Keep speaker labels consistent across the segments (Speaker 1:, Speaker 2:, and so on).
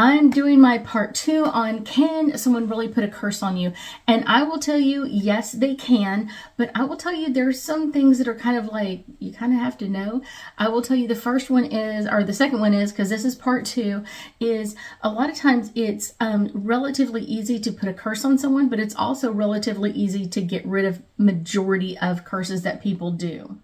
Speaker 1: I'm doing my part 2 on can someone really put a curse on you? And I will tell you, yes, they can, but I will tell you there's some things that are kind of like, you kind of have to know. I will tell you the first one is, or the second one is, because this is part 2, is a lot of times it's relatively easy to put a curse on someone, but it's also relatively easy to get rid of majority of curses that people do.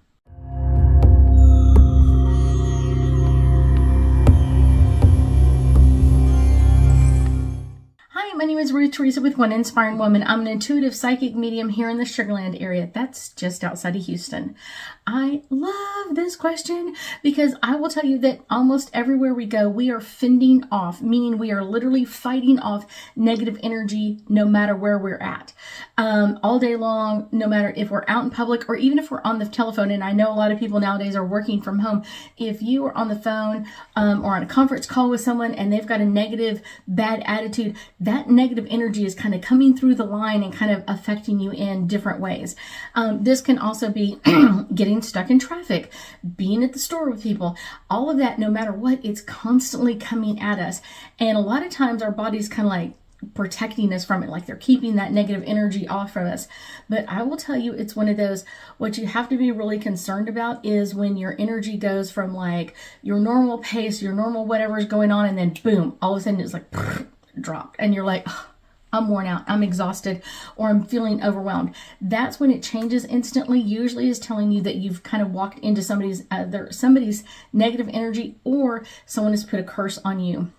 Speaker 1: My name is Ruth Theresa with One Inspiring Woman. I'm an intuitive psychic medium here in the Sugarland area. That's just outside of Houston. I love this question because I will tell you that almost everywhere we go, we are fending off, meaning we are literally fighting off negative energy no matter where we're at. All day long, no matter if we're out in public or even if we're on the telephone. And I know a lot of people nowadays are working from home. If you are on the phone or on a conference call with someone and they've got a negative, bad attitude, that negative energy is kind of coming through the line and kind of affecting you in different ways. This can also be getting stuck in traffic, being at the store with people, all of that, no matter what, it's constantly coming at us. And a lot of times our body's kind of like protecting us from it, like they're keeping that negative energy off from us. But I will tell you, it's one of those, what you have to be really concerned about is when your energy goes from like your normal pace, your normal whatever's going on, and then boom, all of a sudden it's like dropped and you're like, oh, I'm worn out, I'm exhausted, or I'm feeling overwhelmed. That's when it changes instantly. Usually is telling you that you've kind of walked into somebody's negative energy, or someone has put a curse on you.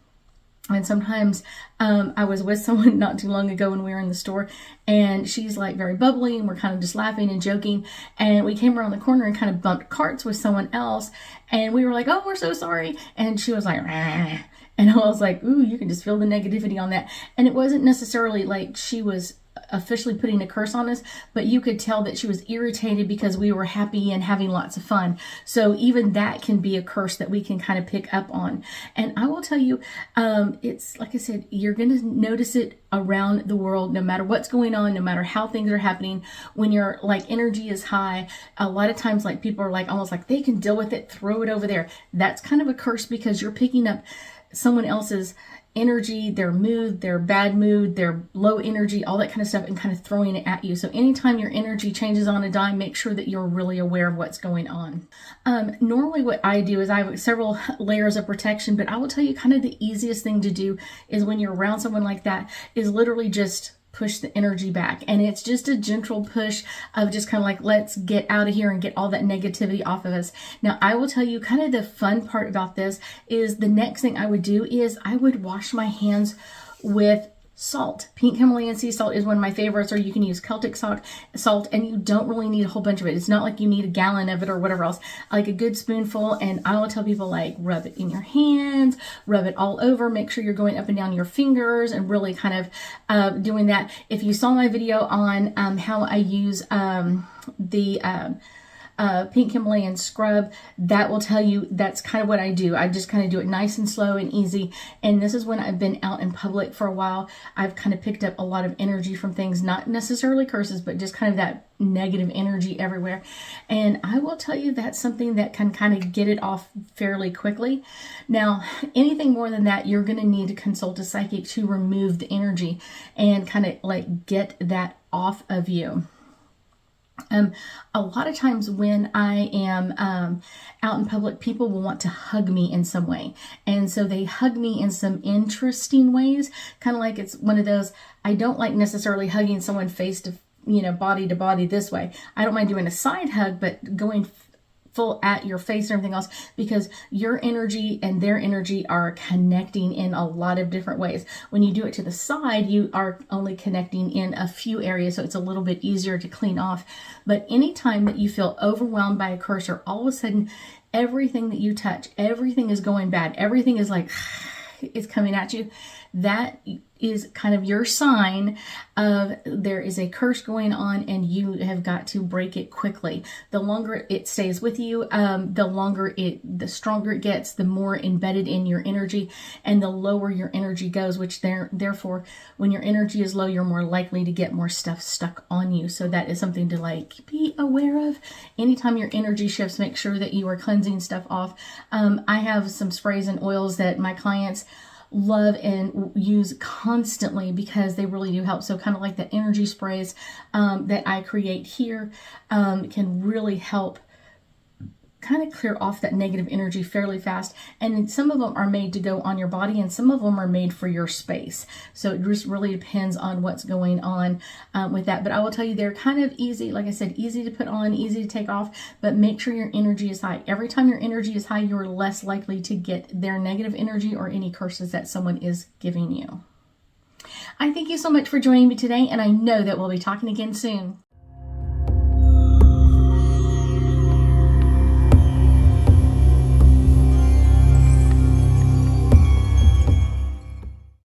Speaker 1: And sometimes I was with someone not too long ago when we were in the store, and she's like very bubbly, and we're kind of just laughing and joking. And we came around the corner and kind of bumped carts with someone else, and we were like, "Oh, we're so sorry." And she was like, "Rah." And I was like, ooh, you can just feel the negativity on that. And it wasn't necessarily like she was officially putting a curse on us, but you could tell that she was irritated because we were happy and having lots of fun. So even that can be a curse that we can kind of pick up on. And I will tell you, it's like I said, you're going to notice it around the world, no matter what's going on, no matter how things are happening. When your like energy is high, a lot of times like people are like almost like they can deal with it, throw it over there. That's kind of a curse because you're picking up someone else's energy, their mood, their bad mood, their low energy, all that kind of stuff, and kind of throwing it at you. So anytime your energy changes on a dime, make sure that you're really aware of what's going on. Normally what I do is I have several layers of protection, but I will tell you kind of the easiest thing to do is when you're around someone like that is literally just push the energy back. And it's just a gentle push of just kind of like, let's get out of here and get all that negativity off of us. Now, I will tell you kind of the fun part about this is the next thing I would do is I would wash my hands with salt. Pink Himalayan sea salt is one of my favorites, or you can use Celtic salt, and you don't really need a whole bunch of it. It's not like you need a gallon of it or whatever else. Like a good spoonful, and I will tell people like rub it in your hands, rub it all over, make sure you're going up and down your fingers and really kind of doing that. If you saw my video on how I use the Pink Himalayan scrub, that will tell you that's kind of what I do. I just kind of do it nice and slow and easy. And this is when I've been out in public for a while. I've kind of picked up a lot of energy from things, not necessarily curses, but just kind of that negative energy everywhere. And I will tell you that's something that can kind of get it off fairly quickly. Now, anything more than that, you're going to need to consult a psychic to remove the energy and kind of like get that off of you. A lot of times when I am out in public, people will want to hug me in some way. And so they hug me in some interesting ways, kind of like it's one of those, I don't like necessarily hugging someone face to, body to body this way. I don't mind doing a side hug, but going full at your face and everything else, because your energy and their energy are connecting in a lot of different ways. When you do it to the side, you are only connecting in a few areas, so it's a little bit easier to clean off. But anytime that you feel overwhelmed by a curse, or all of a sudden everything that you touch, everything is going bad, everything is like it's coming at you, that is kind of your sign of there is a curse going on and you have got to break it quickly. The longer it stays with you, the stronger it gets, the more embedded in your energy, and the lower your energy goes, which therefore when your energy is low, you're more likely to get more stuff stuck on you. So that is something to like be aware of. Anytime your energy shifts, make sure that you are cleansing stuff off. I have some sprays and oils that my clients love and use constantly because they really do help. So kind of like the energy sprays that I create here can really help kind of clear off that negative energy fairly fast. And some of them are made to go on your body and some of them are made for your space. So it just really depends on what's going on with that. But I will tell you, they're kind of easy, like I said, easy to put on, easy to take off, but make sure your energy is high. Every time your energy is high, you're less likely to get their negative energy or any curses that someone is giving you. I thank you so much for joining me today, and I know that we'll be talking again soon.